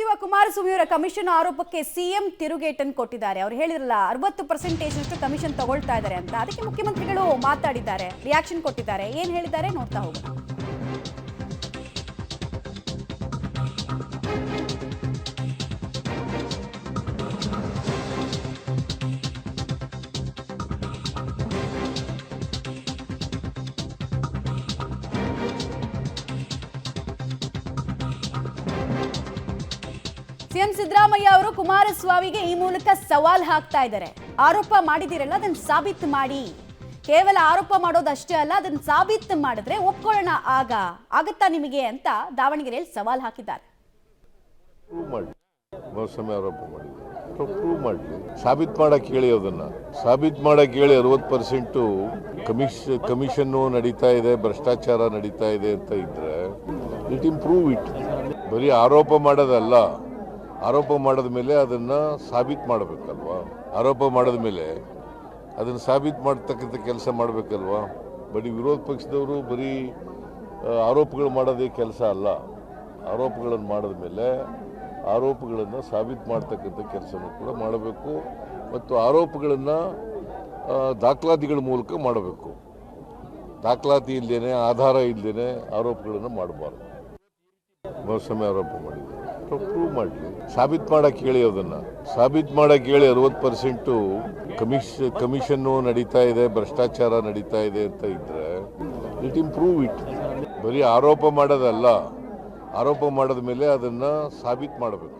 ಸಚಿವ ಕುಮಾರಸ್ವಾಮಿ ಅವರ ಕಮಿಷನ್ ಆರೋಪಕ್ಕೆ ಸಿಎಂ ತಿರುಗೇಟನ್ನು ಕೊಟ್ಟಿದ್ದಾರೆ. ಅವರು ಹೇಳಿರಲ್ಲ 60% ಕಮಿಷನ್ ತಗೊಳ್ತಾ ಇದ್ದಾರೆ ಅಂತ. ಅದಕ್ಕೆ ಮುಖ್ಯಮಂತ್ರಿಗಳು ಮಾತಾಡಿದ್ದಾರೆ, ರಿಯಾಕ್ಷನ್ ಕೊಟ್ಟಿದ್ದಾರೆ. ಏನ್ ಹೇಳಿದ್ದಾರೆ ನೋಡ್ತಾ ಹೋಗೋಣ. ಸಿಎಂ ಸಿದ್ದರಾಮಯ್ಯ ಅವರು ಕುಮಾರಸ್ವಾಮಿಗೆ ಈ ಮೂಲಕ ಸವಾಲ್ ಹಾಕ್ತಾ ಇದ್ದಾರೆ. ಆರೋಪ ಮಾಡಿದಿರಲ್ಲ, ಅದನ್ನ ಸಾಬೀತು ಮಾಡಿ. ಕೇವಲ ಆರೋಪ ಮಾಡೋದಷ್ಟೇ ಅಲ್ಲ, ಅದನ್ನ ಸಾಬೀತು ಮಾಡಿದ್ರೆ ಒಪ್ಕೊಳ್ಳೋಣ, ಆಗತ್ತಾ ನಿಮಗೆ ಅಂತ ದಾವಣಗೆರೆಯಲ್ಲಿ ಸವಾಲ್ ಹಾಕಿದ್ದಾರೆ. ಪ್ರೂವ್ ಮಾಡಲಿ, ಸಾಬೀತು ಮಾಡಕ್ಕೆ ಹೇಳಿ, ಅದನ್ನ ಸಾಬೀತು ಮಾಡಕ್ಕೆ ಹೇಳಿ. 60% ಕಮಿಷನ್ನು ನಡೀತಾ ಇದೆ, ಭ್ರಷ್ಟಾಚಾರ ನಡೀತಾ ಇದೆ ಅಂತ ಇದ್ರೆ ಲೆಟ್ ಹಿಮ್ ಪ್ರೂವ್ ಇಟ್. ಬರೀ ಆರೋಪ ಮಾಡೋದಲ್ಲ, ಆರೋಪ ಮಾಡಿದ ಮೇಲೆ ಅದನ್ನು ಸಾಬೀತು ಮಾಡಬೇಕಲ್ವಾ? ಆರೋಪ ಮಾಡಿದ ಮೇಲೆ ಅದನ್ನು ಸಾಬೀತು ಮಾಡ್ತಕ್ಕಂಥ ಕೆಲಸ ಮಾಡಬೇಕಲ್ವಾ? ಬರೀ ವಿರೋಧ ಪಕ್ಷದವರು ಬರೀ ಆರೋಪಗಳು ಮಾಡೋದೇ ಕೆಲಸ ಅಲ್ಲ. ಆರೋಪಗಳನ್ನು ಮಾಡಿದ ಮೇಲೆ ಆರೋಪಗಳನ್ನು ಸಾಬೀತು ಮಾಡ್ತಕ್ಕಂಥ ಕೆಲಸನೂ ಕೂಡ ಮಾಡಬೇಕು ಮತ್ತು ಆರೋಪಗಳನ್ನು ದಾಖಲಾತಿಗಳ ಮೂಲಕ ಮಾಡಬೇಕು. ದಾಖಲಾತಿ ಇಲ್ಲದೇನೆ, ಆಧಾರ ಇಲ್ಲದೇನೆ ಆರೋಪಗಳನ್ನು ಮಾಡಬಾರ್ದು. ಕುಮಾರಸ್ವಾಮಿ ಆರೋಪ ಮಾಡಿದ್ದಾರೆ, ಪ್ರೂವ್ ಮಾಡಲಿ, ಸಾಬೀತು ಮಾಡಕ್ಕೆ ಹೇಳಿ. ಅದನ್ನು ಸಾಬೀತು ಮಾಡಕ್ಕೆ ಹೇಳಿ. 60% ಕಮಿಷನ್ನು ನಡೀತಾ ಇದೆ, ಭ್ರಷ್ಟಾಚಾರ ನಡೀತಾ ಇದೆ ಅಂತ ಇದ್ರೆ ಲೆಟ್ ಹಿಮ್ ಪ್ರೂವ್ ಇಟ್. ಬರೀ ಆರೋಪ ಮಾಡೋದಲ್ಲ, ಆರೋಪ ಮಾಡಿದ ಮೇಲೆ ಅದನ್ನು ಸಾಬೀತು ಮಾಡಬೇಕು.